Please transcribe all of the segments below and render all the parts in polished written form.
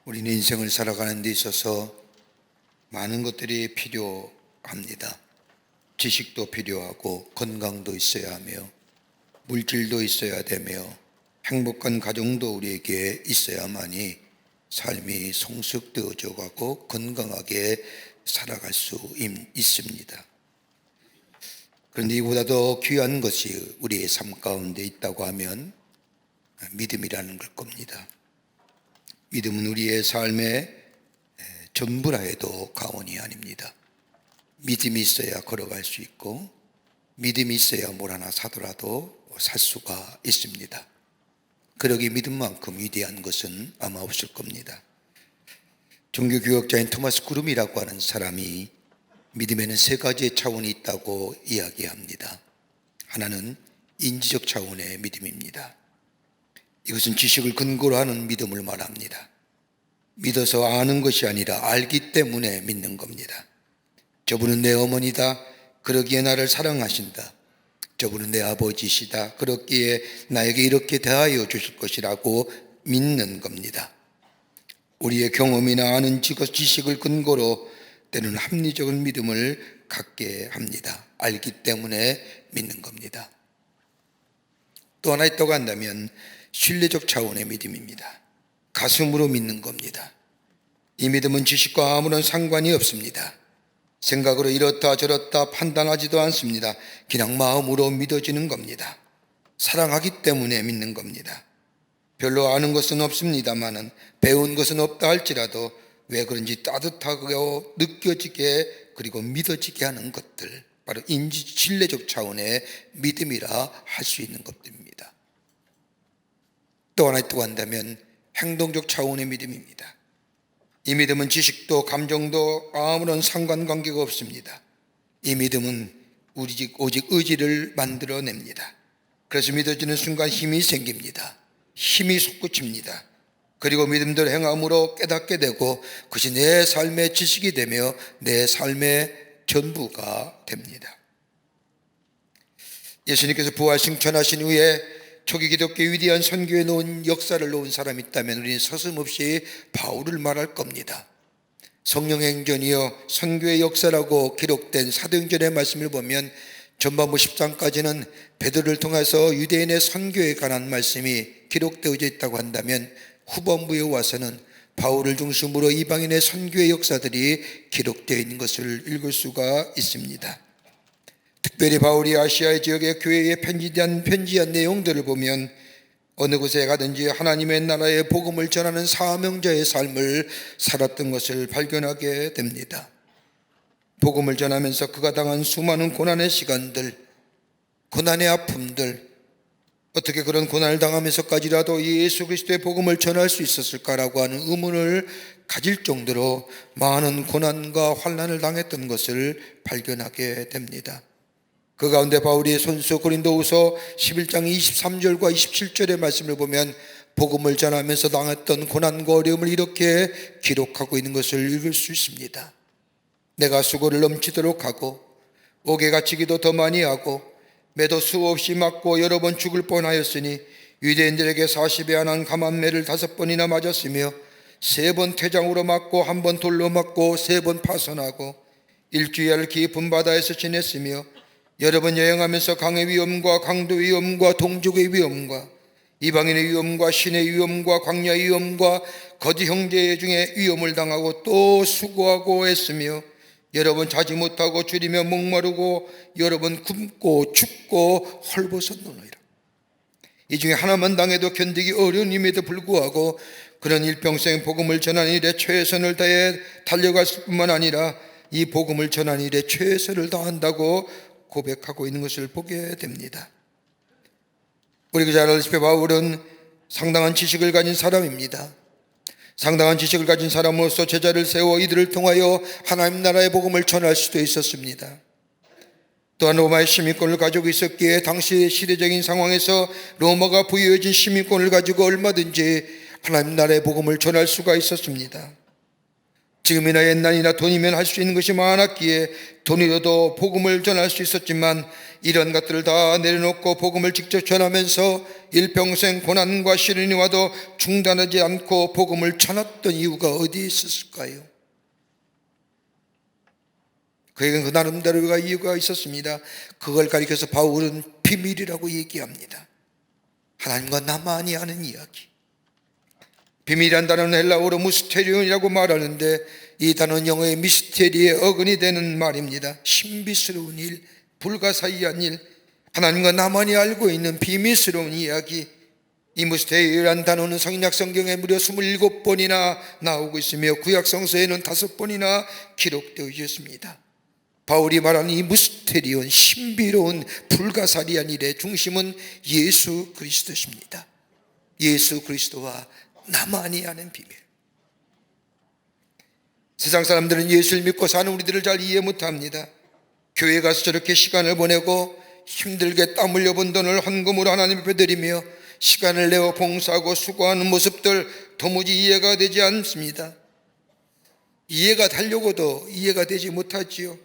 우리는 인생을 살아가는 데 있어서 많은 것들이 필요합니다. 지식도 필요하고 건강도 있어야 하며 물질도 있어야 되며 행복한 가정도 우리에게 있어야만이 삶이 성숙되어져 가고 건강하게 살아갈 수 있습니다. 그런데 이보다 더 귀한 것이 우리의 삶 가운데 있다고 하면 믿음이라는 걸 겁니다. 믿음은 우리의 삶의 전부라 해도 과언이 아닙니다. 믿음이 있어야 걸어갈 수 있고 믿음이 있어야 뭘 하나 사더라도 살 수가 있습니다. 그러기 믿음만큼 위대한 것은 아마 없을 겁니다. 종교교역자인 토마스 그룸이라고 하는 사람이 믿음에는 세 가지의 차원이 있다고 이야기합니다. 하나는 인지적 차원의 믿음입니다. 이것은 지식을 근거로 하는 믿음을 말합니다. 믿어서 아는 것이 아니라 알기 때문에 믿는 겁니다. 저분은 내 어머니다. 그러기에 나를 사랑하신다. 저분은 내 아버지시다. 그렇기에 나에게 이렇게 대하여 주실 것이라고 믿는 겁니다. 우리의 경험이나 아는 지식을 근거로 때는 합리적인 믿음을 갖게 합니다. 알기 때문에 믿는 겁니다. 또 하나 있다고 한다면 신뢰적 차원의 믿음입니다. 가슴으로 믿는 겁니다. 이 믿음은 지식과 아무런 상관이 없습니다. 생각으로 이렇다 저렇다 판단하지도 않습니다. 그냥 마음으로 믿어지는 겁니다. 사랑하기 때문에 믿는 겁니다. 별로 아는 것은 없습니다만은 배운 것은 없다 할지라도 왜 그런지 따뜻하고 느껴지게 그리고 믿어지게 하는 것들, 바로 신뢰적 차원의 믿음이라 할 수 있는 것들입니다. 또 하나 있다고 한다면 행동적 차원의 믿음입니다. 이 믿음은 지식도 감정도 아무런 상관관계가 없습니다. 이 믿음은 오직 의지를 만들어냅니다. 그래서 믿어지는 순간 힘이 생깁니다. 힘이 솟구칩니다. 그리고 믿음대로 행함으로 깨닫게 되고 그것이 내 삶의 지식이 되며 내 삶의 전부가 됩니다. 예수님께서 부활 승천하신 후에 초기 기독교 위대한 선교에 놓은 역사를 놓은 사람이 있다면 우리는 서슴없이 바울을 말할 겁니다. 성령행전이여 선교의 역사라고 기록된 사도행전의 말씀을 보면 전반부 10장까지는 베드로를 통해서 유대인의 선교에 관한 말씀이 기록되어져 있다고 한다면 후반부에 와서는 바울을 중심으로 이방인의 선교의 역사들이 기록되어 있는 것을 읽을 수가 있습니다. 특별히 바울이 아시아 지역의 교회에 편지한 내용들을 보면 어느 곳에 가든지 하나님의 나라의 복음을 전하는 사명자의 삶을 살았던 것을 발견하게 됩니다. 복음을 전하면서 그가 당한 수많은 고난의 시간들, 고난의 아픔들, 어떻게 그런 고난을 당하면서까지라도 예수 그리스도의 복음을 전할 수 있었을까라고 하는 의문을 가질 정도로 많은 고난과 환난을 당했던 것을 발견하게 됩니다. 그 가운데 바울이 손수 고린도후서 11장 23절과 27절의 말씀을 보면 복음을 전하면서 당했던 고난과 어려움을 이렇게 기록하고 있는 것을 읽을 수 있습니다. 내가 수고를 넘치도록 하고 옥에 갇히기도 더 많이 하고 매도 수없이 맞고 여러 번 죽을 뻔하였으니 유대인들에게 40에 한한 감한매를 5번이나 맞았으며 3번 퇴장으로 맞고 1번 돌로 맞고 3번 파선하고 일주일 깊은 바다에서 지냈으며 여러 번 여행하면서 강의 위험과 강도 위험과 동족의 위험과 이방인의 위험과 신의 위험과 광야의 위험과 거짓 형제 중에 위험을 당하고 또 수고하고 했으며 여러 번 자지 못하고 줄이며 목마르고 여러 번 굶고 춥고 헐벗었노니라. 이 중에 하나만 당해도 견디기 어려운 임에도 불구하고 그런 일평생 복음을 전하는 일에 최선을 다해 달려갔을 뿐만 아니라 이 복음을 전하는 일에 최선을 다한다고 고백하고 있는 것을 보게 됩니다. 우리 잘 알다시피 바울은 상당한 지식을 가진 사람입니다. 상당한 지식을 가진 사람으로서 제자를 세워 이들을 통하여 하나님 나라의 복음을 전할 수도 있었습니다. 또한 로마의 시민권을 가지고 있었기에 당시 시대적인 상황에서 로마가 부여해진 시민권을 가지고 얼마든지 하나님 나라의 복음을 전할 수가 있었습니다. 지금이나 옛날이나 돈이면 할 수 있는 것이 많았기에 돈이라도 복음을 전할 수 있었지만 이런 것들을 다 내려놓고 복음을 직접 전하면서 일평생 고난과 시련이 와도 중단하지 않고 복음을 전했던 이유가 어디에 있었을까요? 그에게는 그 나름대로 이유가 있었습니다. 그걸 가리켜서 바울은 비밀이라고 얘기합니다. 하나님과 나만이 아는 이야기. 비밀이란 단어는 헬라어로 무스테리온이라고 말하는데 이 단어는 영어의 미스테리에 어근이 되는 말입니다. 신비스러운 일, 불가사의한 일, 하나님과 나만이 알고 있는 비밀스러운 이야기. 이 무스테리란 단어는 성약 성경에 무려 27번이나 나오고 있으며 구약 성서에는 5번이나 기록되어 있습니다. 바울이 말하는 이 무스테리온, 신비로운 불가사의한 일의 중심은 예수 그리스도십니다. 예수 그리스도와 나만이 아는 비밀. 세상 사람들은 예수를 믿고 사는 우리들을 잘 이해 못합니다. 교회 가서 저렇게 시간을 보내고 힘들게 땀 흘려 번 돈을 헌금으로 하나님 앞에 드리며 시간을 내어 봉사하고 수고하는 모습들 도무지 이해가 되지 않습니다. 이해가 되려고도 이해가 되지 못하지요.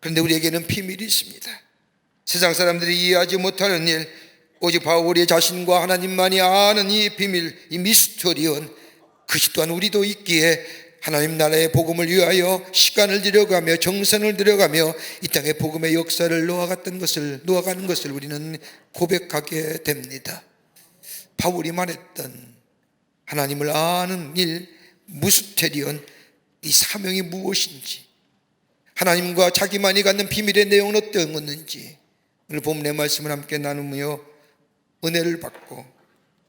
그런데 우리에게는 비밀이 있습니다. 세상 사람들이 이해하지 못하는 일, 오직 바울이 자신과 하나님만이 아는 이 비밀, 이 미스터리온, 그것 또한 우리도 있기에 하나님 나라의 복음을 위하여 시간을 들여가며 정성을 들여가며 이 땅에 복음의 역사를 놓아가는 것을 우리는 고백하게 됩니다. 바울이 말했던 하나님을 아는 일, 무스테리온, 이 사명이 무엇인지, 하나님과 자기만이 갖는 비밀의 내용은 어떤 것인지 오늘 본문의 말씀을 함께 나누며 은혜를 받고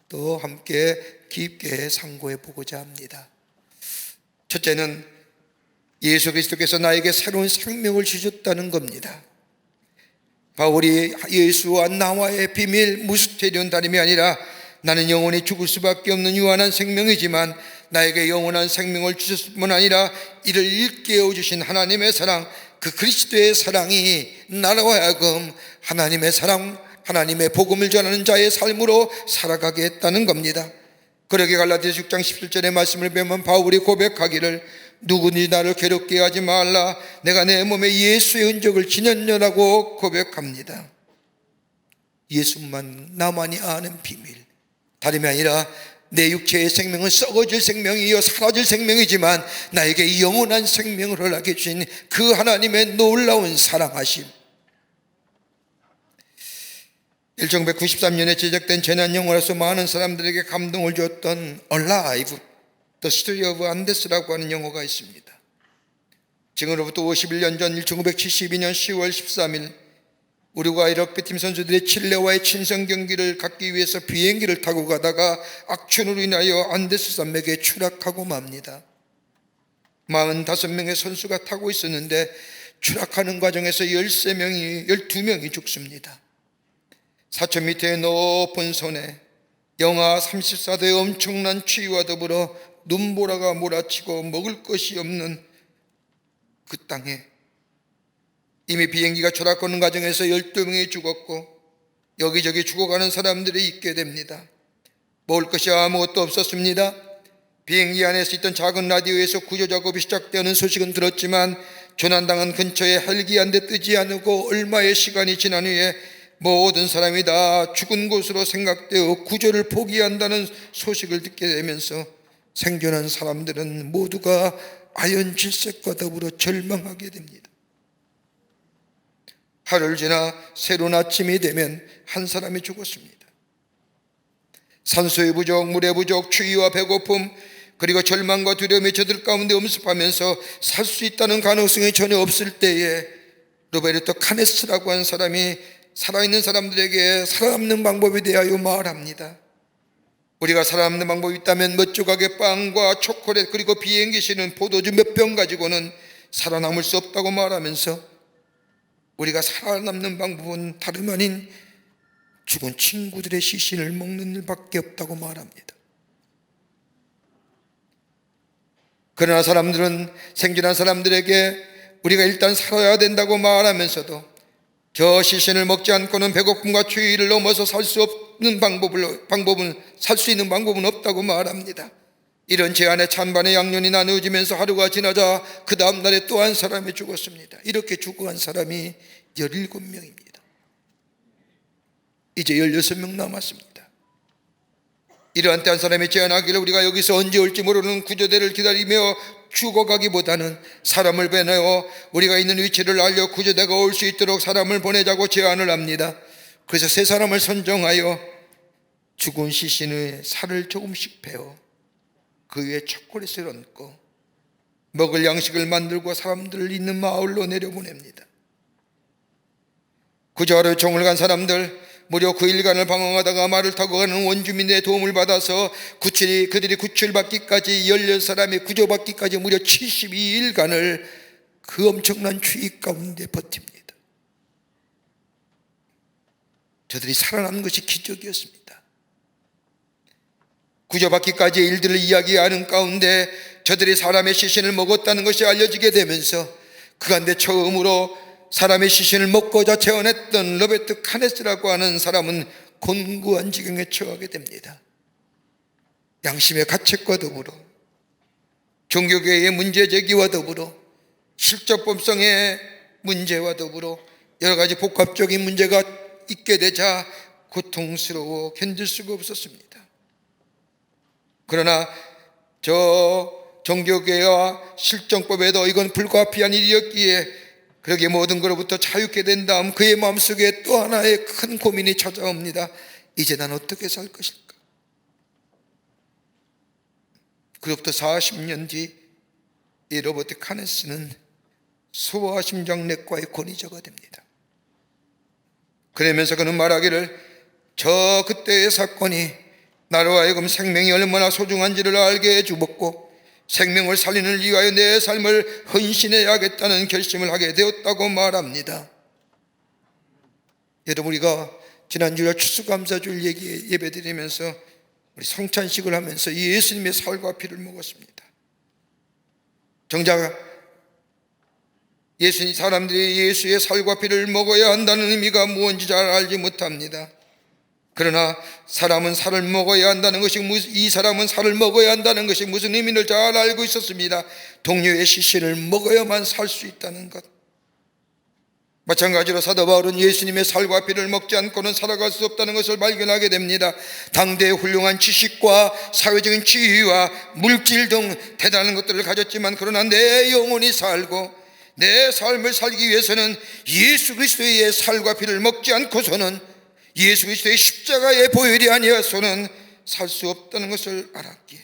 또 함께 깊게 상고해 보고자 합니다. 첫째는 예수 그리스도께서 나에게 새로운 생명을 주셨다는 겁니다. 바울이 예수와 나와의 비밀 무스테리온 다름이 아니라 나는 영원히 죽을 수밖에 없는 유한한 생명이지만 나에게 영원한 생명을 주셨을 뿐 아니라 이를 일깨워 주신 하나님의 사랑, 그 그리스도의 사랑이 나로 하여금 하나님의 사랑, 하나님의 복음을 전하는 자의 삶으로 살아가게 했다는 겁니다. 그러게 갈라디아서 6장 17절의 말씀을 보면 바울이 고백하기를 누구든지 나를 괴롭게 하지 말라, 내가 내 몸에 예수의 흔적을 지녔느라고 고백합니다. 예수만 나만이 아는 비밀, 다름이 아니라 내 육체의 생명은 썩어질 생명이요 사라질 생명이지만 나에게 영원한 생명을 허락해 주신 그 하나님의 놀라운 사랑하심. 1993년에 제작된 재난영화로서 많은 사람들에게 감동을 주었던 Alive, The Story of Andes라고 하는 영화가 있습니다. 지금으로부터 51년 전 1972년 10월 13일 우루과이 럭비팀 선수들이 칠레와의 친선 경기를 갖기 위해서 비행기를 타고 가다가 악천후로 인하여 안데스 산맥에 추락하고 맙니다. 45명의 선수가 타고 있었는데 추락하는 과정에서 12명이 죽습니다. 4,000m의 높은 손에 영하 34도의 엄청난 추위와 더불어 눈보라가 몰아치고 먹을 것이 없는 그 땅에 이미 비행기가 추락하는 과정에서 12명이 죽었고 여기저기 죽어가는 사람들이 있게 됩니다. 먹을 것이 아무것도 없었습니다. 비행기 안에서 있던 작은 라디오에서 구조 작업이 시작되는 소식은 들었지만 조난당한 근처에 헬기 한 대 뜨지 않고 얼마의 시간이 지난 후에 모든 사람이 다 죽은 곳으로 생각되어 구조를 포기한다는 소식을 듣게 되면서 생존한 사람들은 모두가 아연질색과 더불어 절망하게 됩니다. 하루를 지나 새로운 아침이 되면 한 사람이 죽었습니다. 산소의 부족, 물의 부족, 추위와 배고픔, 그리고 절망과 두려움이 저들 가운데 엄습하면서 살 수 있다는 가능성이 전혀 없을 때에 로베르토 카네스라고 하는 사람이 살아있는 사람들에게 살아남는 방법에 대하여 말합니다. 우리가 살아남는 방법이 있다면 몇 조각의 빵과 초콜릿 그리고 비행기 실은 포도주 몇 병 가지고는 살아남을 수 없다고 말하면서 우리가 살아남는 방법은 다름 아닌 죽은 친구들의 시신을 먹는 일밖에 없다고 말합니다. 그러나 사람들은 생존한 사람들에게 우리가 일단 살아야 된다고 말하면서도 저 시신을 먹지 않고는 배고픔과 추위를 넘어서 살 수 있는 방법은 없다고 말합니다. 이런 재난의 찬반의 양면이 나누어지면서 하루가 지나자 그 다음 날에 또 한 사람이 죽었습니다. 이렇게 죽어간 사람이 17명입니다. 이제 16명 남았습니다. 이러한 때 한 사람이 제안하기를 우리가 여기서 언제 올지 모르는 구조대를 기다리며 죽어가기보다는 사람을 보내어 우리가 있는 위치를 알려 구조대가 올 수 있도록 사람을 보내자고 제안을 합니다. 그래서 세 사람을 선정하여 죽은 시신의 살을 조금씩 베어 그 위에 초콜릿을 얹고 먹을 양식을 만들고 사람들을 있는 마을로 내려보냅니다. 구조하러 종을 간 사람들 무려 9일간을 방황하다가 말을 타고 가는 원주민의 도움을 받아서 그들이 구출받기까지 16사람이 구조받기까지 무려 72일간을 그 엄청난 추위 가운데 버팁니다. 저들이 살아남은 것이 기적이었습니다. 구조받기까지의 일들을 이야기하는 가운데 저들이 사람의 시신을 먹었다는 것이 알려지게 되면서 그 가운데 처음으로 사람의 시신을 먹고자 재혼했던 로베트 카네스라고 하는 사람은 곤고한 지경에 처하게 됩니다. 양심의 가책과 더불어 종교계의 문제 제기와 더불어 실적법성의 문제와 더불어 여러 가지 복합적인 문제가 있게 되자 고통스러워 견딜 수가 없었습니다. 그러나 저 종교계와 실정법에도 이건 불가피한 일이었기에 그러게 모든 것으로부터 자유케 된 다음 그의 마음속에 또 하나의 큰 고민이 찾아옵니다. 이제 난 어떻게 살 것일까? 그로부터 40년 뒤 이 로버트 카네스는 소아심장내과의 권위자가 됩니다. 그러면서 그는 말하기를 저 그때의 사건이 나로 하여금 생명이 얼마나 소중한지를 알게 해주었고 생명을 살리는 위하여 내 삶을 헌신해야겠다는 결심을 하게 되었다고 말합니다. 여러분, 우리가 지난주에 추수감사주일 예배드리면서 우리 성찬식을 하면서 예수님의 살과 피를 먹었습니다. 정작 사람들이 예수의 살과 피를 먹어야 한다는 의미가 무엇인지 잘 알지 못합니다. 그러나 사람은 살을 먹어야 한다는 것이 이 사람은 살을 먹어야 한다는 것이 무슨 의미를 잘 알고 있었습니다. 동료의 시신을 먹어야만 살 수 있다는 것. 마찬가지로 사도 바울은 예수님의 살과 피를 먹지 않고는 살아갈 수 없다는 것을 발견하게 됩니다. 당대의 훌륭한 지식과 사회적인 지위와 물질 등 대단한 것들을 가졌지만 그러나 내 영혼이 살고 내 삶을 살기 위해서는 예수 그리스도의 살과 피를 먹지 않고서는 예수 그리스도의 십자가의 보혈이 아니어서는 살 수 없다는 것을 알았기에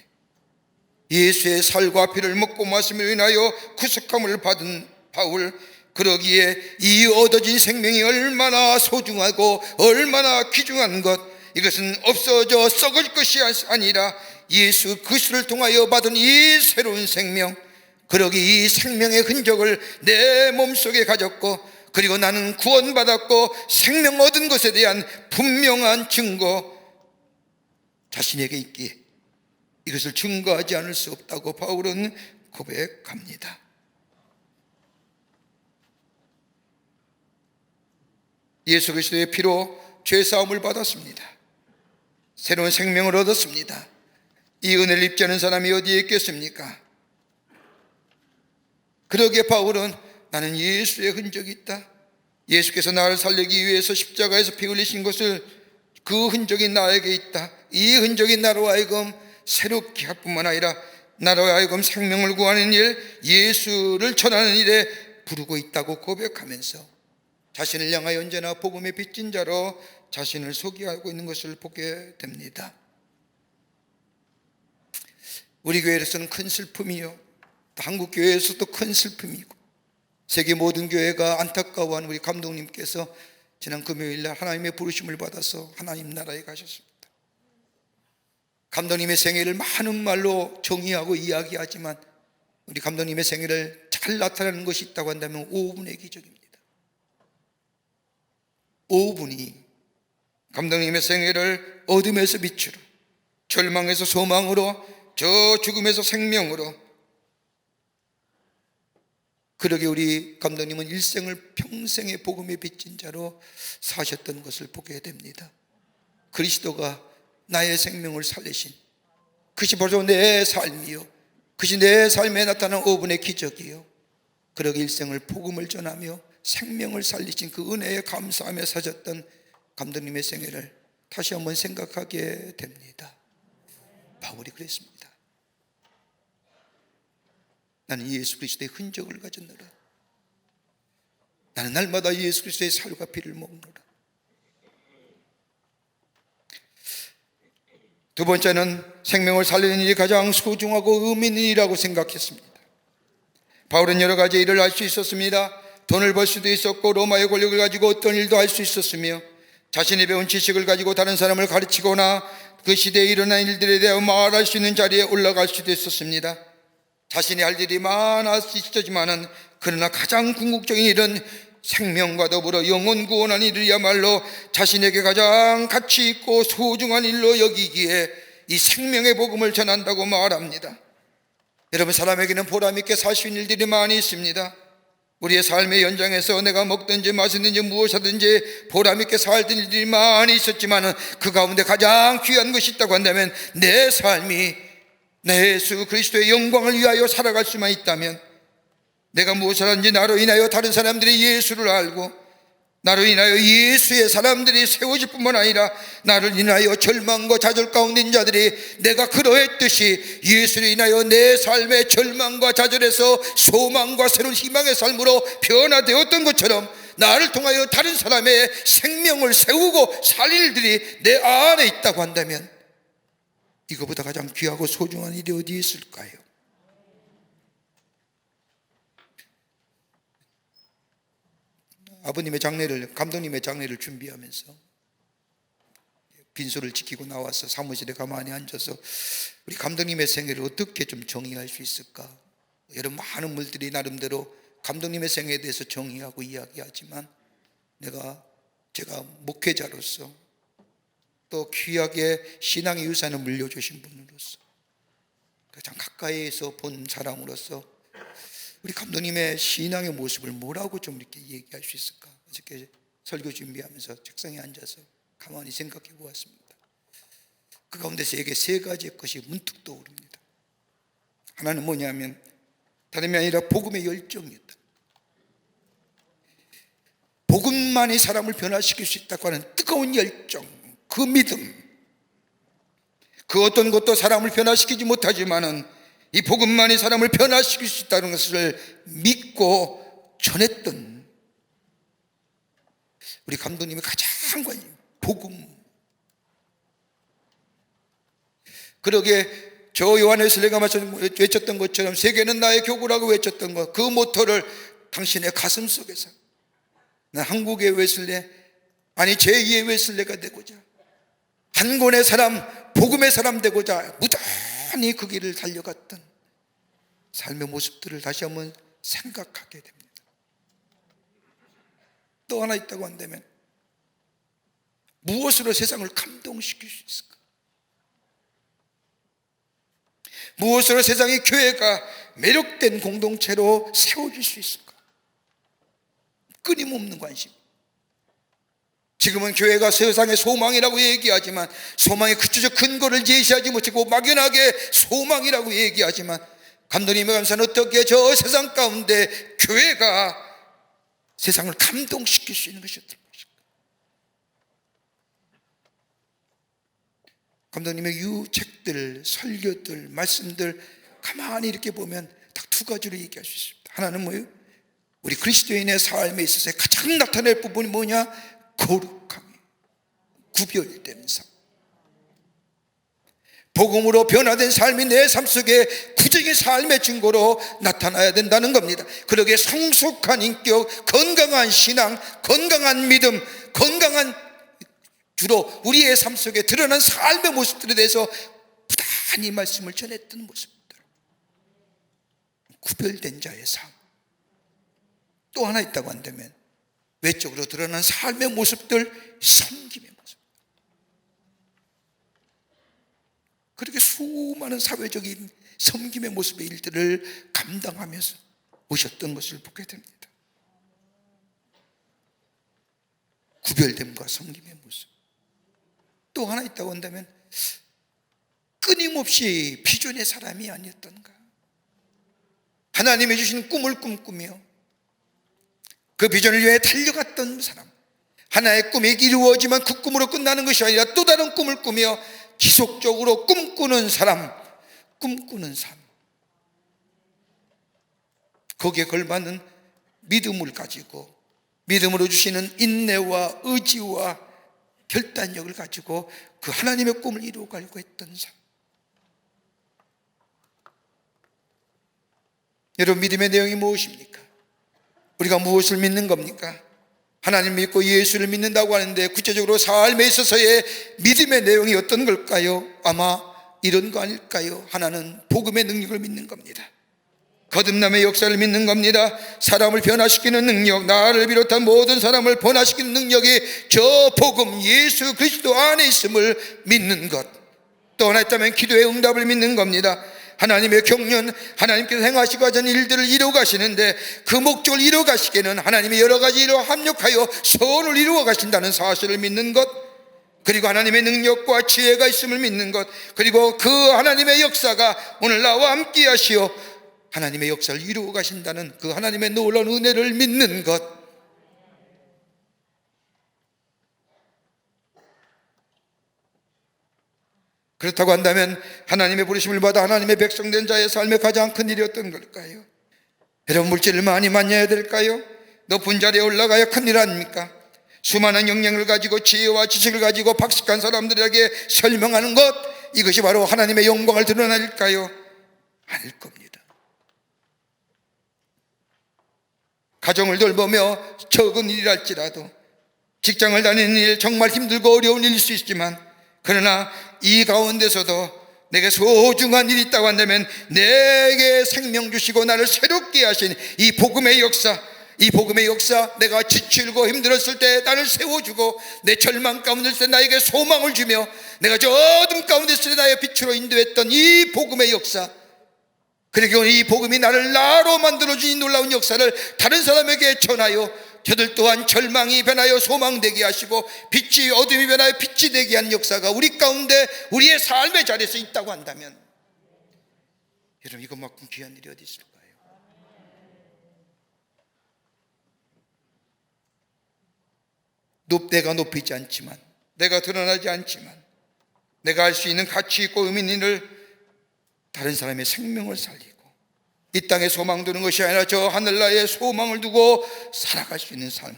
예수의 살과 피를 먹고 마심으로 인하여 구속함을 받은 바울, 그러기에 이 얻어진 생명이 얼마나 소중하고 얼마나 귀중한 것, 이것은 없어져 썩을 것이 아니라 예수 그리스도를 통하여 받은 이 새로운 생명, 그러기 이 생명의 흔적을 내 몸속에 가졌고 그리고 나는 구원받았고 생명 얻은 것에 대한 분명한 증거 자신에게 있기에 이것을 증거하지 않을 수 없다고 바울은 고백합니다. 예수 그리스도의 피로 죄사함을 받았습니다. 새로운 생명을 얻었습니다. 이 은혜를 입지 않은 사람이 어디에 있겠습니까? 그러기에 바울은 나는 예수의 흔적이 있다. 예수께서 나를 살리기 위해서 십자가에서 피 흘리신 것을 그 흔적이 나에게 있다. 이 흔적이 나로 하여금 새롭게 할 뿐만 아니라 나로 하여금 생명을 구하는 일, 예수를 전하는 일에 부르고 있다고 고백하면서 자신을 향하여 언제나 복음의 빚진 자로 자신을 소개하고 있는 것을 보게 됩니다. 우리 교회에서는 큰 슬픔이요, 한국 교회에서도 큰 슬픔이고 세계 모든 교회가 안타까워하는 우리 감독님께서 지난 금요일날 하나님의 부르심을 받아서 하나님 나라에 가셨습니다. 감독님의 생애를 많은 말로 정의하고 이야기하지만 우리 감독님의 생애를 잘 나타내는 것이 있다고 한다면 5분의 기적입니다. 5분이 감독님의 생애를 어둠에서 빛으로, 절망에서 소망으로, 저 죽음에서 생명으로, 그러게 우리 감독님은 일생을 평생의 복음의 빚진 자로 사셨던 것을 보게 됩니다. 그리스도가 나의 생명을 살리신 그것이 벌써 내 삶이요, 그것이 내 삶에 나타난 오분의 기적이요. 그러게 일생을 복음을 전하며 생명을 살리신 그 은혜에 감사하며 사셨던 감독님의 생애를 다시 한번 생각하게 됩니다. 바울이 그랬습니다. 나는 예수 그리스도의 흔적을 가졌노라. 나는 날마다 예수 그리스도의 살과 피를 먹노라. 두 번째는 생명을 살리는 일이 가장 소중하고 의미 있는 일이라고 생각했습니다. 바울은 여러 가지 일을 할 수 있었습니다. 돈을 벌 수도 있었고 로마의 권력을 가지고 어떤 일도 할 수 있었으며 자신이 배운 지식을 가지고 다른 사람을 가르치거나 그 시대에 일어난 일들에 대해 말할 수 있는 자리에 올라갈 수도 있었습니다. 자신이 할 일이 많았지만은 그러나 가장 궁극적인 일은 생명과 더불어 영혼 구원한 일이야말로 자신에게 가장 가치 있고 소중한 일로 여기기에 이 생명의 복음을 전한다고 말합니다. 여러분, 사람에게는 보람있게 살 수 있는 일들이 많이 있습니다. 우리의 삶의 연장에서 내가 먹든지 마시든지 무엇하든지 보람있게 살던 일들이 많이 있었지만 그 가운데 가장 귀한 것이 있다고 한다면 내 삶이 내 예수 그리스도의 영광을 위하여 살아갈 수만 있다면, 내가 무엇을 하는지 나로 인하여 다른 사람들이 예수를 알고 나로 인하여 예수의 사람들이 세워질 뿐만 아니라 나를 인하여 절망과 좌절 가운데 있는 자들이 내가 그러했듯이 예수를 인하여 내 삶의 절망과 좌절에서 소망과 새로운 희망의 삶으로 변화되었던 것처럼 나를 통하여 다른 사람의 생명을 세우고 살릴 일들이 내 안에 있다고 한다면 이거보다 가장 귀하고 소중한 일이 어디 있을까요? 아버님의 장례를, 감독님의 장례를 준비하면서 빈소를 지키고 나와서 사무실에 가만히 앉아서 우리 감독님의 생애를 어떻게 좀 정의할 수 있을까? 여러 많은 분들이 나름대로 감독님의 생애에 대해서 정의하고 이야기하지만 제가 목회자로서 또 귀하게 신앙의 유산을 물려주신 분으로서 가장 가까이에서 본 사람으로서 우리 감독님의 신앙의 모습을 뭐라고 좀 이렇게 얘기할 수 있을까? 어저께 설교 준비하면서 책상에 앉아서 가만히 생각해 보았습니다. 그 가운데서 에게 세 가지의 것이 문득 떠오릅니다. 하나는 뭐냐면 다름이 아니라 복음의 열정이었다. 복음만이 사람을 변화시킬 수 있다고 하는 뜨거운 열정, 그 믿음, 그 어떤 것도 사람을 변화시키지 못하지만은 이 복음만이 사람을 변화시킬 수 있다는 것을 믿고 전했던 우리 감독님의 가장 관심, 복음. 그러게 저 요한 웨슬리가 외쳤던 것처럼 세계는 나의 교구라고 외쳤던 것, 그 모토를 당신의 가슴 속에서 난 한국의 웨슬리, 아니 제2의 웨슬리가 되고자, 한 권의 사람, 복음의 사람 되고자 무던히 그 길을 달려갔던 삶의 모습들을 다시 한번 생각하게 됩니다. 또 하나 있다고 한다면 무엇으로 세상을 감동시킬 수 있을까? 무엇으로 세상의 교회가 매력된 공동체로 세워질 수 있을까? 끊임없는 관심. 지금은 교회가 세상의 소망이라고 얘기하지만 소망의 구체적 근거를 제시하지 못하고 막연하게 소망이라고 얘기하지만 감독님의 감사는 어떻게 저 세상 가운데 교회가 세상을 감동시킬 수 있는 것이 어떨 것일까? 감독님의 책들, 설교들, 말씀들 가만히 이렇게 보면 딱 두 가지로 얘기할 수 있습니다. 하나는 뭐예요? 우리 그리스도인의 삶에 있어서 가장 나타낼 부분이 뭐냐? 거룩함이, 구별된 삶. 복음으로 변화된 삶이 내 삶 속에 구적인 삶의 증거로 나타나야 된다는 겁니다. 그러기에 성숙한 인격, 건강한 신앙, 건강한 믿음, 건강한 주로 우리의 삶 속에 드러난 삶의 모습들에 대해서 부단히 말씀을 전했던 모습들, 구별된 자의 삶. 또 하나 있다고 한다면 외적으로 드러난 삶의 모습들, 섬김의 모습. 그렇게 수많은 사회적인 섬김의 모습의 일들을 감당하면서 오셨던 것을 보게 됩니다. 구별됨과 섬김의 모습. 또 하나 있다고 한다면 끊임없이 비전의 사람이 아니었던가? 하나님이 주신 꿈을 꿈꾸며 그 비전을 위해 달려갔던 사람, 하나의 꿈이 이루어지만 그 꿈으로 끝나는 것이 아니라 또 다른 꿈을 꾸며 지속적으로 꿈꾸는 사람, 꿈꾸는 삶, 거기에 걸맞는 믿음을 가지고 믿음으로 주시는 인내와 의지와 결단력을 가지고 그 하나님의 꿈을 이루어가려고 했던 삶. 여러분, 믿음의 내용이 무엇입니까? 우리가 무엇을 믿는 겁니까? 하나님 믿고 예수를 믿는다고 하는데 구체적으로 삶에 있어서의 믿음의 내용이 어떤 걸까요? 아마 이런 거 아닐까요? 하나는 복음의 능력을 믿는 겁니다. 거듭남의 역사를 믿는 겁니다. 사람을 변화시키는 능력, 나를 비롯한 모든 사람을 변화시키는 능력이 저 복음 예수 그리스도 안에 있음을 믿는 것. 또 하나 있다면 기도의 응답을 믿는 겁니다. 하나님의 경륜, 하나님께서 행하시고 하신 일들을 이루어 가시는데 그 목적을 이루어 가시기에는 하나님이 여러 가지 일로 합력하여 선을 이루어 가신다는 사실을 믿는 것, 그리고 하나님의 능력과 지혜가 있음을 믿는 것, 그리고 그 하나님의 역사가 오늘 나와 함께 하시어 하나님의 역사를 이루어 가신다는 그 하나님의 놀라운 은혜를 믿는 것. 그렇다고 한다면 하나님의 부르심을 받아 하나님의 백성된 자의 삶의 가장 큰 일이 어떤 걸까요? 여러분, 물질을 많이 만나야 될까요? 높은 자리에 올라가야 큰일 아닙니까? 수많은 역량을 가지고 지혜와 지식을 가지고 박식한 사람들에게 설명하는 것, 이것이 바로 하나님의 영광을 드러낼까요? 아닐 겁니다. 가정을 돌보며 적은 일이랄지라도, 직장을 다니는 일, 정말 힘들고 어려운 일일 수 있지만, 그러나 이 가운데서도 내게 소중한 일이 있다고 한다면 내게 생명 주시고 나를 새롭게 하신 이 복음의 역사, 이 복음의 역사, 내가 지치고 힘들었을 때 나를 세워주고 내 절망 가운데 있을 때 나에게 소망을 주며 내가 저 어둠 가운데 있을 때 나의 빛으로 인도했던 이 복음의 역사, 그리고 이 복음이 나를 나로 만들어준 이 놀라운 역사를 다른 사람에게 전하여 저들 또한 절망이 변하여 소망되게 하시고 빛이 어둠이 변하여 빛이 되게 한 역사가 우리 가운데 우리의 삶의 자리에서 있다고 한다면, 여러분, 이것만큼 귀한 일이 어디 있을까요? 내가 높이지 않지만, 내가 드러나지 않지만, 내가 할 수 있는 가치 있고 의미 있는 일을 다른 사람의 생명을 살리고 이 땅에 소망 두는 것이 아니라 저 하늘나라에 소망을 두고 살아갈 수 있는 삶,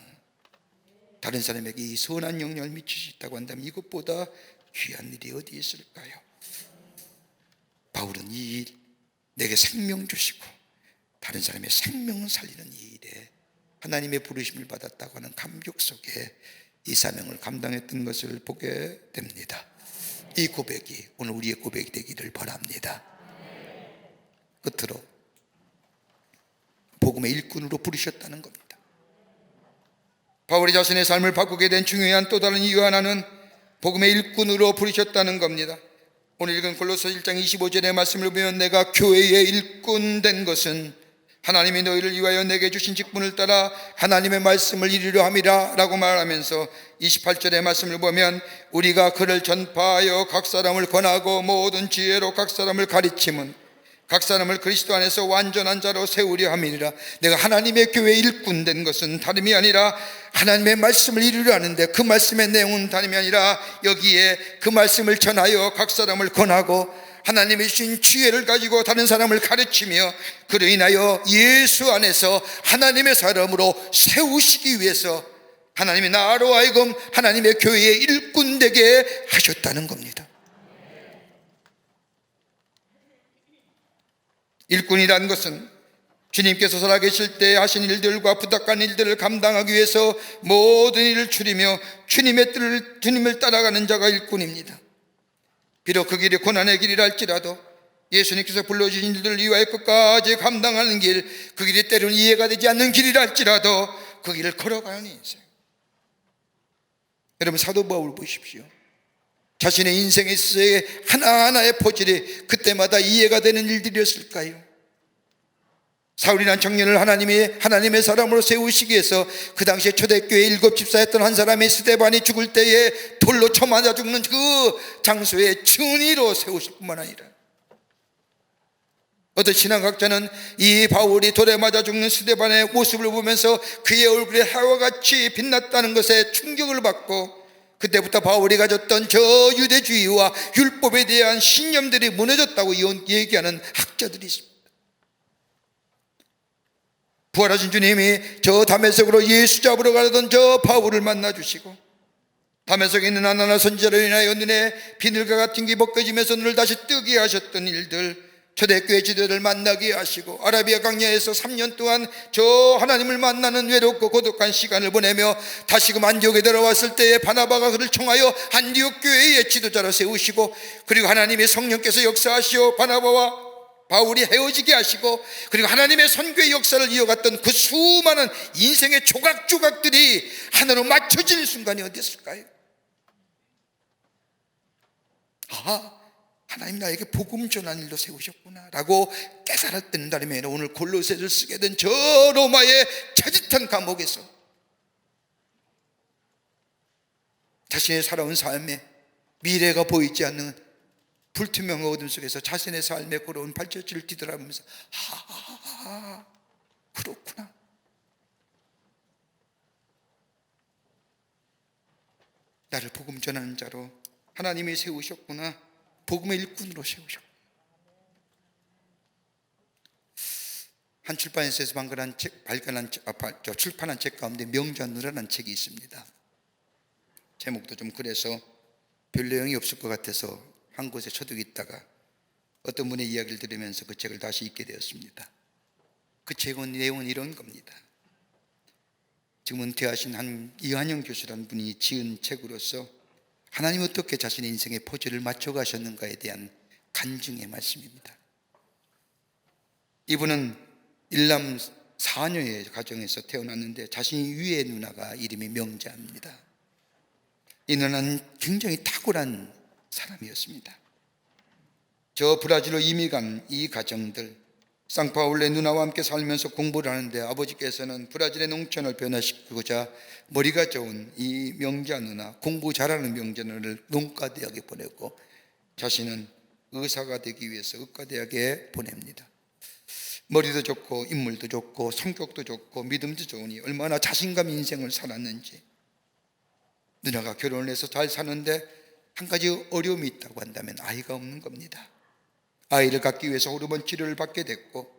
다른 사람에게 이 선한 영향을 미칠 수 있다고 한다면 이것보다 귀한 일이 어디 있을까요? 바울은 이 일, 내게 생명 주시고 다른 사람의 생명을 살리는 이 일에 하나님의 부르심을 받았다고 하는 감격 속에 이 사명을 감당했던 것을 보게 됩니다. 이 고백이 오늘 우리의 고백이 되기를 바랍니다. 끝으로 복음의 일꾼으로 부르셨다는 겁니다. 바울이 자신의 삶을 바꾸게 된 중요한 또 다른 이유 하나는 복음의 일꾼으로 부르셨다는 겁니다. 오늘 읽은 골로새 1장 25절의 말씀을 보면 내가 교회의 일꾼 된 것은 하나님이 너희를 위하여 내게 주신 직분을 따라 하나님의 말씀을 이루려 함이라 라고 말하면서 28절의 말씀을 보면 우리가 그를 전파하여 각 사람을 권하고 모든 지혜로 각 사람을 가르침은 각 사람을 그리스도 안에서 완전한 자로 세우려 함이니라. 내가 하나님의 교회의 일꾼 된 것은 다름이 아니라 하나님의 말씀을 이루려 하는데 그 말씀의 내용은 다름이 아니라 여기에 그 말씀을 전하여 각 사람을 권하고 하나님의 주신 지혜를 가지고 다른 사람을 가르치며 그로 인하여 예수 안에서 하나님의 사람으로 세우시기 위해서 하나님이 나로 하여금 하나님의 교회의 일꾼 되게 하셨다는 겁니다. 일꾼이라는 것은 주님께서 살아계실 때 하신 일들과 부탁한 일들을 감당하기 위해서 모든 일을 추리며 주님을 따라가는 자가 일꾼입니다. 비록 그 길이 고난의 길이라 할지라도 예수님께서 불러주신 일들을 위하여 끝까지 감당하는 길, 그 길이 때로는 이해가 되지 않는 길이라 할지라도 그 길을 걸어가는 인생. 여러분, 사도 바울 보십시오. 자신의 인생에 있어서의 하나하나의 포질이 그때마다 이해가 되는 일들이었을까요? 사울이란 청년을 하나님이 하나님의 사람으로 세우시기 위해서 그 당시에 초대교회 7집사였던 한 사람이 스데반이 죽을 때에 돌로 쳐 맞아 죽는 그 장소에 증인으로 세우실 뿐만 아니라, 어떤 신학학자는 이 바울이 돌에 맞아 죽는 스데반의 모습을 보면서 그의 얼굴이 해와 같이 빛났다는 것에 충격을 받고, 그때부터 바울이 가졌던 저 유대주의와 율법에 대한 신념들이 무너졌다고 얘기하는 학자들이 있습니다. 부활하신 주님이 저 다메섹으로 예수 잡으러 가던 저 바울을 만나주시고, 다메섹에 있는 아나나 선지자로 인하여 눈에 비늘과 같은 게 벗겨지면서 눈을 다시 뜨게 하셨던 일들, 초대교회 지도를 만나게 하시고, 아라비아 광야에서 3년 동안 저 하나님을 만나는 외롭고 고독한 시간을 보내며 다시금 안디옥에 들어왔을 때에 바나바가 그를 청하여 안디옥 교회의 지도자로 세우시고, 그리고 하나님의 성령께서 역사하시어 바나바와 바울이 헤어지게 하시고, 그리고 하나님의 선교의 역사를 이어갔던 그 수많은 인생의 조각조각들이 하나로 맞춰지는 순간이 어디였을까요? 하나님 나에게 복음 전한 일도 세우셨구나 라고 깨달았던 날이면, 오늘 골로새를 쓰게 된 저 로마의 처짓한 감옥에서 자신의 살아온 삶에 미래가 보이지 않는 불투명한 어둠 속에서 자신의 삶에 걸어온 발자취를 뒤돌아보면서 그렇구나, 나를 복음 전하는 자로 하나님이 세우셨구나, 복음의 일꾼으로 세우셨구나. 한 출판사에서 출판한 책 가운데 명자누라는 책이 있습니다. 제목도 좀 그래서 별 내용이 없을 것 같아서 한 곳에 처득 있다가 어떤 분의 이야기를 들으면서 그 책을 다시 읽게 되었습니다. 그 책은 내용은 이런 겁니다. 지금 은퇴하신 한 이한영 교수라는 분이 지은 책으로서 하나님 어떻게 자신의 인생의 포즈를 맞춰 가셨는가에 대한 간증의 말씀입니다. 이분은 일남 4녀의 가정에서 태어났는데 자신이 위의 누나가 이름이 명자입니다. 이 누나는 굉장히 탁월한 사람이었습니다. 저 브라질로 이미 간 이 가정들, 상파울레 누나와 함께 살면서 공부를 하는데, 아버지께서는 브라질의 농촌을 변화시키고자 머리가 좋은 이 명자 누나, 공부 잘하는 명자 누나를 농과대학에 보내고 자신은 의사가 되기 위해서 의과대학에 보냅니다. 머리도 좋고 인물도 좋고 성격도 좋고 믿음도 좋으니 얼마나 자신감 인생을 살았는지. 누나가 결혼을 해서 잘 사는데 한 가지 어려움이 있다고 한다면 아이가 없는 겁니다. 아이를 갖기 위해서 호르몬 치료를 받게 됐고,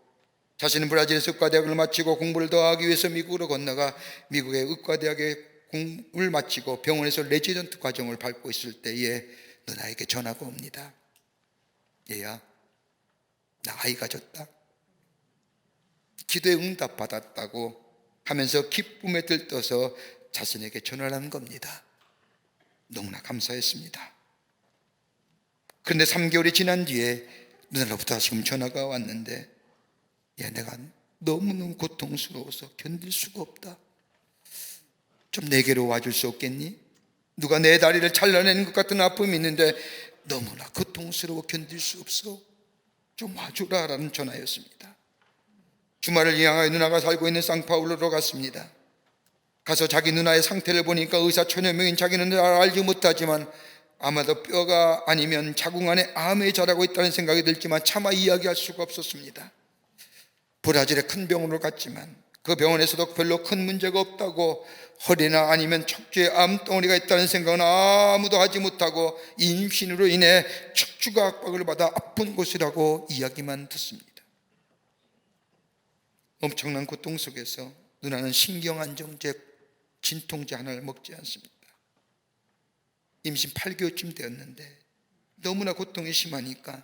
자신은 브라질에서 의과대학을 마치고 공부를 더 하기 위해서 미국으로 건너가 미국의 의과대학에 공부를 마치고 병원에서 레지던트 과정을 밟고 있을 때에 누나에게 전화가 옵니다. 얘야, 나 아이 가졌다. 기도에 응답 받았다고 하면서 기쁨에 들떠서 자신에게 전화를 한 겁니다. 너무나 감사했습니다. 그런데 3개월이 지난 뒤에 누나로부터 다시금 전화가 왔는데, 야, 내가 너무너무 고통스러워서 견딜 수가 없다. 좀 내게로 와줄 수 없겠니? 누가 내 다리를 잘라내는 것 같은 아픔이 있는데 너무나 고통스러워 견딜 수 없어. 좀 와주라 라는 전화였습니다. 주말을 향하여 누나가 살고 있는 상파울로로 갔습니다. 가서 자기 누나의 상태를 보니까 의사 천여명인 자기는 잘 알지 못하지만 아마도 뼈가 아니면 자궁 안에 암에 자라고 있다는 생각이 들지만 차마 이야기할 수가 없었습니다. 브라질의 큰 병원으로 갔지만 그 병원에서도 별로 큰 문제가 없다고, 허리나 아니면 척추에 암덩어리가 있다는 생각은 아무도 하지 못하고 임신으로 인해 척추가 압박을 받아 아픈 곳이라고 이야기만 듣습니다. 엄청난 고통 속에서 누나는 신경안정제, 진통제 하나를 먹지 않습니다. 임신 8개월쯤 되었는데 너무나 고통이 심하니까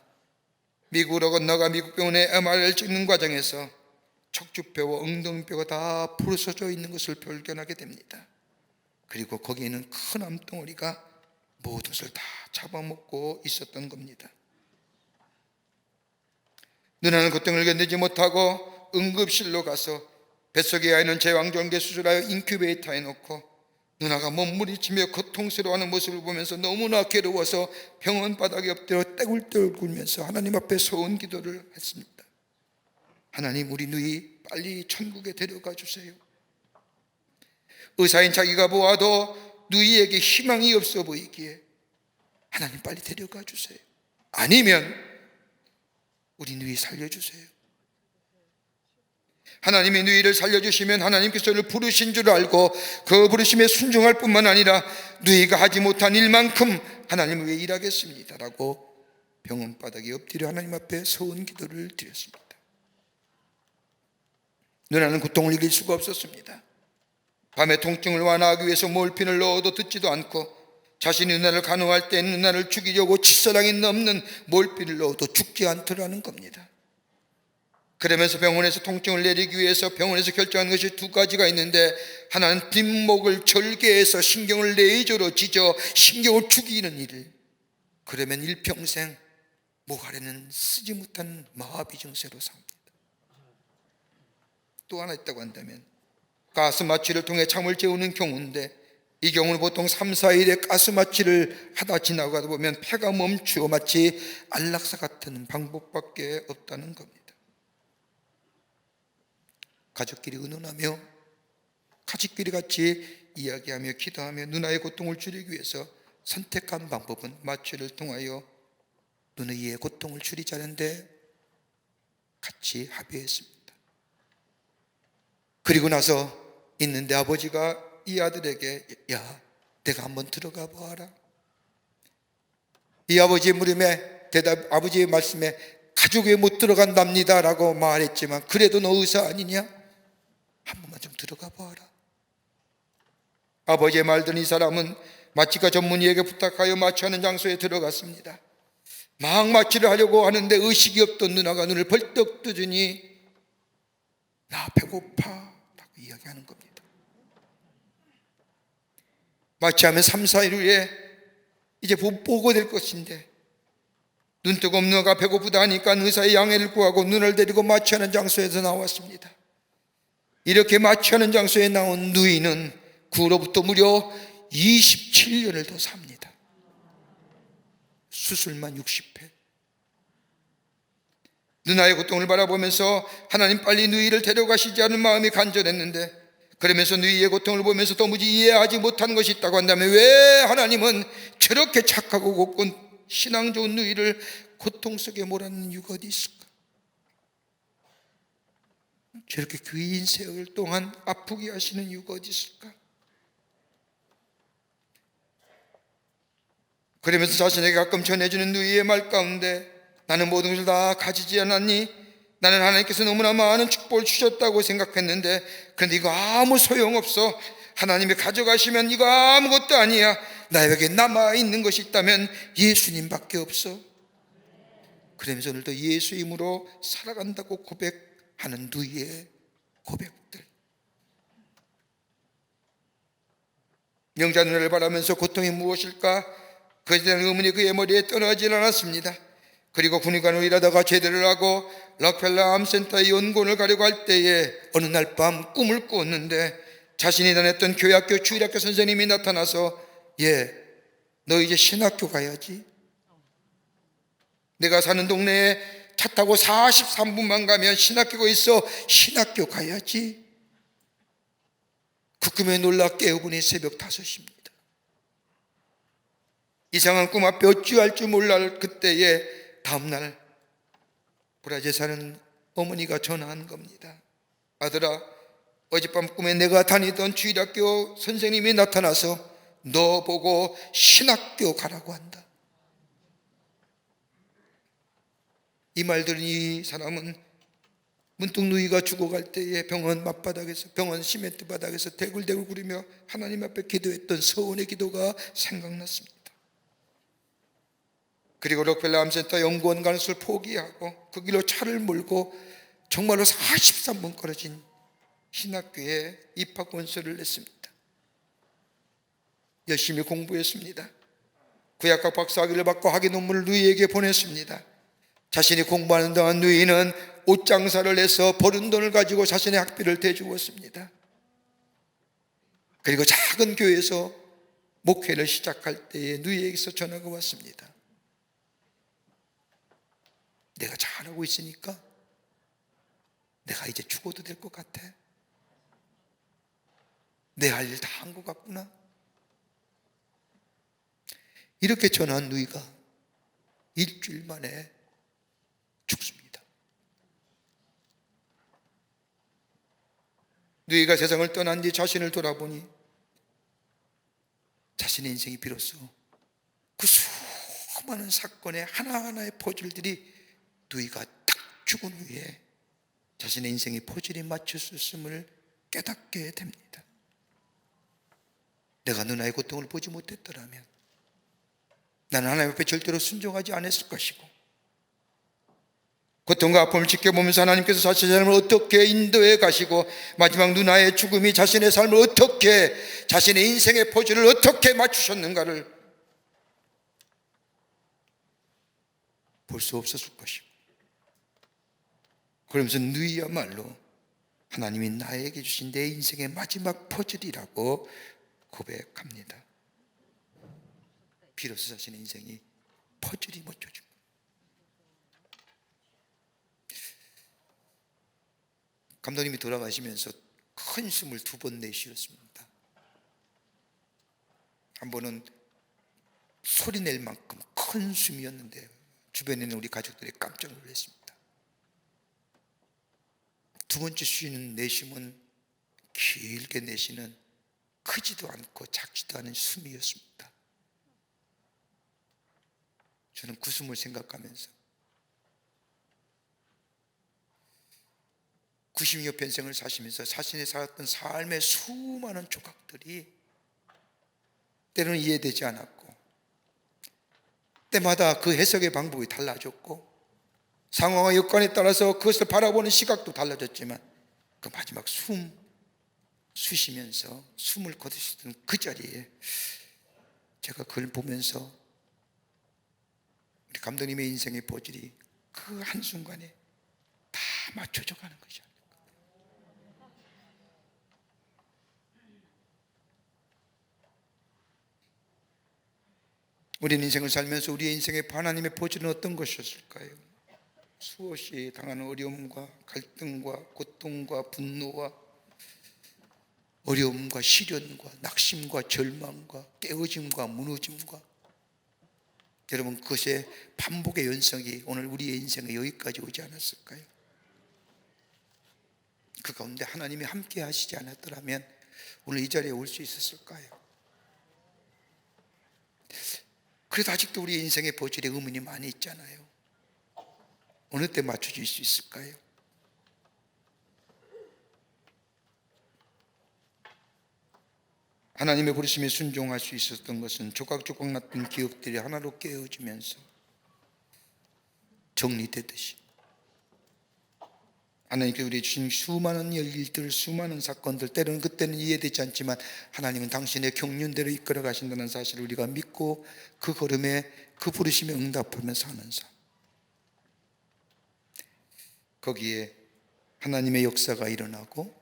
미국으로 건너가 미국 병원에 MRI를 찍는 과정에서 척추뼈와 엉덩이뼈가 다 부러져져 있는 것을 발견하게 됩니다. 그리고 거기에는 큰 암덩어리가 모든 것을 다 잡아먹고 있었던 겁니다. 누나는 고통을 견디지 못하고 응급실로 가서 뱃속의 아이는 제왕절개 수술하여 인큐베이터에 놓고, 누나가 몸부림치며 고통스러워하는 모습을 보면서 너무나 괴로워서 병원 바닥에 엎드려 떼굴떼굴 굴면서 하나님 앞에 소원 기도를 했습니다. 하나님, 우리 누이 빨리 천국에 데려가 주세요. 의사인 자기가 보아도 누이에게 희망이 없어 보이기에 하나님 빨리 데려가 주세요. 아니면 우리 누이 살려주세요. 하나님이 누이를 살려주시면 하나님께서 를 부르신 줄 알고 그 부르심에 순종할 뿐만 아니라 누이가 하지 못한 일만큼 하나님을 위해 일하겠습니다 라고 병원 바닥에 엎드려 하나님 앞에 서운 기도를 드렸습니다. 누나는 고통을 이길 수가 없었습니다. 밤에 통증을 완화하기 위해서 몰핀을 넣어도 듣지도 않고, 자신이 누나를 간호할 때 누나를 죽이려고 칫사랑이 넘는 몰핀을 넣어도 죽지 않더라는 겁니다. 그러면서 병원에서 통증을 내리기 위해서 병원에서 결정한 것이 두 가지가 있는데, 하나는 뒷목을 절개해서 신경을 레이저로 찢어 신경을 죽이는 일, 그러면 일평생 목 아래는 쓰지 못한 마비 증세로 삽니다. 또 하나 있다고 한다면 가스 마취를 통해 잠을 재우는 경우인데, 이 경우는 보통 3, 4일에 가스 마취를 하다 지나가다 보면 폐가 멈추어 마치 안락사 같은 방법밖에 없다는 겁니다. 가족끼리 의논하며 가족끼리 같이 이야기하며 기도하며 누나의 고통을 줄이기 위해서 선택한 방법은 마취를 통하여 누나의 고통을 줄이자는데 같이 합의했습니다. 그리고 나서 있는데 아버지가 이 아들에게, 야, 내가 한번 들어가 보아라. 이 아버지의 물음에 아버지의 말씀에 가족에 못 들어간답니다 라고 말했지만, 그래도 너 의사 아니냐? 한 번만 좀 들어가 보아라. 아버지의 말 들은 이 사람은 마취과 전문의에게 부탁하여 마취하는 장소에 들어갔습니다. 막 마취를 하려고 하는데 의식이 없던 누나가 눈을 벌떡 뜨더니 나 배고파 라고 이야기하는 겁니다. 마취하면 3, 4일 후에 이제 보고될 것인데, 눈뜨고 없는 누나가 배고프다 하니까 의사의 양해를 구하고 누나를 데리고 마취하는 장소에서 나왔습니다. 이렇게 마취하는 장소에 나온 누이는 그 후로부터 무려 27년을 더 삽니다. 수술만 60회. 누나의 고통을 바라보면서 하나님 빨리 누이를 데려가시지 않은 마음이 간절했는데, 그러면서 누이의 고통을 보면서 도무지 이해하지 못한 것이 있다고 한다면, 왜 하나님은 저렇게 착하고 곱고 신앙 좋은 누이를 고통 속에 몰아넣는 이유가 어디 있을까? 저렇게 긴 세월 동안 아프게 하시는 이유가 어디 있을까? 그러면서 자신에게 가끔 전해주는 누이의 말 가운데, 나는 모든 것을 다 가지지 않았니? 나는 하나님께서 너무나 많은 축복을 주셨다고 생각했는데, 그런데 이거 아무 소용없어. 하나님이 가져가시면 이거 아무것도 아니야. 나에게 남아있는 것이 있다면 예수님밖에 없어. 그러면서 오늘도 예수 이름으로 살아간다고 고백하는 누이의 고백들. 영자 누나를 바라면서 고통이 무엇일까? 그에 대한 의문이 그의 머리에 떠나질 않았습니다. 그리고 군의관으로 일하다가 제대를 하고 록펠러 암센터의 연구원을 가려고 할 때에 어느 날 밤 꿈을 꾸었는데, 자신이 다녔던 교회학교 주일학교 선생님이 나타나서, 너 이제 신학교 가야지. 내가 사는 동네에 차 타고 43분만 가면 신학교가 있어. 신학교 가야지. 그 꿈에 놀라 깨어보니 새벽 5시입니다. 이상한 꿈 앞에 어찌할 줄 몰라 그때에 다음날 브라질에 사는 어머니가 전화한 겁니다. 아들아, 어젯밤 꿈에 내가 다니던 주일학교 선생님이 나타나서 너 보고 신학교 가라고 한다. 이 말 들은 이 사람은 문득 누이가 죽어갈 때에 병원 맞바닥에서, 병원 시멘트 바닥에서 대굴대굴 구르며 하나님 앞에 기도했던 서원의 기도가 생각났습니다. 그리고 록펠러 암센터 연구원 가는 것을 포기하고 그 길로 차를 몰고 정말로 43분 걸어진 신학교에 입학 원서를 냈습니다. 열심히 공부했습니다. 구약학 박사학위를 받고 학위 논문을 누이에게 보냈습니다. 자신이 공부하는 동안 누이는 옷장사를 해서 버는 돈을 가지고 자신의 학비를 대주었습니다. 그리고 작은 교회에서 목회를 시작할 때에 누이에게서 전화가 왔습니다. 내가 잘하고 있으니까 내가 이제 죽어도 될 것 같아. 내 할 일 다 한 것 같구나. 이렇게 전한 누이가 일주일 만에 죽습니다. 누이가 세상을 떠난 뒤 자신을 돌아보니 자신의 인생이 비로소 그 수많은 사건의 하나하나의 포즐들이 누이가 딱 죽은 후에 자신의 인생의 포즐이 맞췄음을 깨닫게 됩니다. 내가 누나의 고통을 보지 못했더라면 나는 하나님 앞에 절대로 순종하지 않았을 것이고, 고통과 아픔을 지켜보면서 하나님께서 자신의 삶을 어떻게 인도해 가시고 마지막 누나의 죽음이 자신의 삶을 어떻게, 자신의 인생의 포즈를 어떻게 맞추셨는가를 볼 수 없었을 것이고, 그러면서 누이야말로 하나님이 나에게 주신 내 인생의 마지막 퍼즐이라고 고백합니다. 비로소 자신의 인생이 퍼즐이 맞춰진 거예요. 감독님이 돌아가시면서 큰 숨을 2번 내쉬었습니다. 한 번은 소리 낼 만큼 큰 숨이었는데 주변에 있는 우리 가족들이 깜짝 놀랐습니다. 두 번째 쉬는 내쉬면 길게 내쉬는 크지도 않고 작지도 않은 숨이었습니다. 저는 그 숨을 생각하면서 90여 편생을 사시면서 자신이 살았던 삶의 수많은 조각들이 때로는 이해되지 않았고, 때마다 그 해석의 방법이 달라졌고, 상황과 여건에 따라서 그것을 바라보는 시각도 달라졌지만, 그 마지막 쉬시면서 숨을 거두시던 그 자리에 제가 그걸 보면서 우리 감독님의 인생의 포즐이 그 한순간에 다 맞춰져 가는 것이 아닐까. 우리는 인생을 살면서 우리의 인생의 하나님의 포즐은 어떤 것이었을까요? 수없이 당하는 어려움과 갈등과 고통과 분노와 어려움과 시련과 낙심과 절망과 깨어짐과 무너짐과, 여러분, 그것의 반복의 연속이 오늘 우리의 인생에 여기까지 오지 않았을까요? 그 가운데 하나님이 함께 하시지 않았더라면 오늘 이 자리에 올 수 있었을까요? 그래도 아직도 우리 인생의 포즐에 의문이 많이 있잖아요. 어느 때 맞춰질 수 있을까요? 하나님의 부르심에 순종할 수 있었던 것은 조각조각 났던 기억들이 하나로 깨어지면서 정리되듯이 하나님께서 우리에게 주신 수많은 일들, 수많은 사건들, 때로는 그때는 이해되지 않지만 하나님은 당신의 경륜대로 이끌어 가신다는 사실을 우리가 믿고 그 걸음에 그 부르심에 응답하며 사는 삶, 거기에 하나님의 역사가 일어나고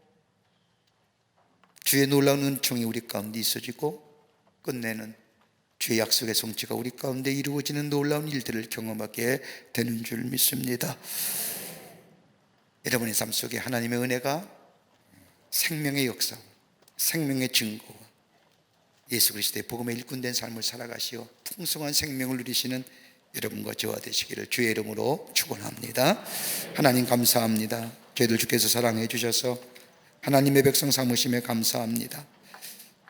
주의 놀라운 은총이 우리 가운데 있어지고 끝내는 주의 약속의 성취가 우리 가운데 이루어지는 놀라운 일들을 경험하게 되는 줄 믿습니다. 여러분의 삶 속에 하나님의 은혜가 생명의 역사, 생명의 증거와 예수 그리스도의 복음의 일꾼된 삶을 살아가시어 풍성한 생명을 누리시는 여러분과 저와 되시기를 주의 이름으로 축원합니다. 하나님 감사합니다. 저희들 주께서 사랑해 주셔서 하나님의 백성 삼으심에 감사합니다.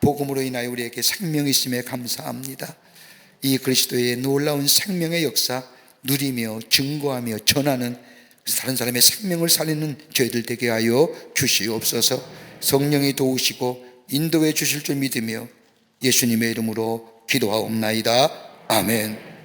복음으로 인하여 우리에게 생명이 있음에 감사합니다. 이 그리스도의 놀라운 생명의 역사 누리며 증거하며 전하는 다른 사람의 생명을 살리는 저희들 되게 하여 주시옵소서. 성령이 도우시고 인도해 주실 줄 믿으며 예수님의 이름으로 기도하옵나이다. 아멘.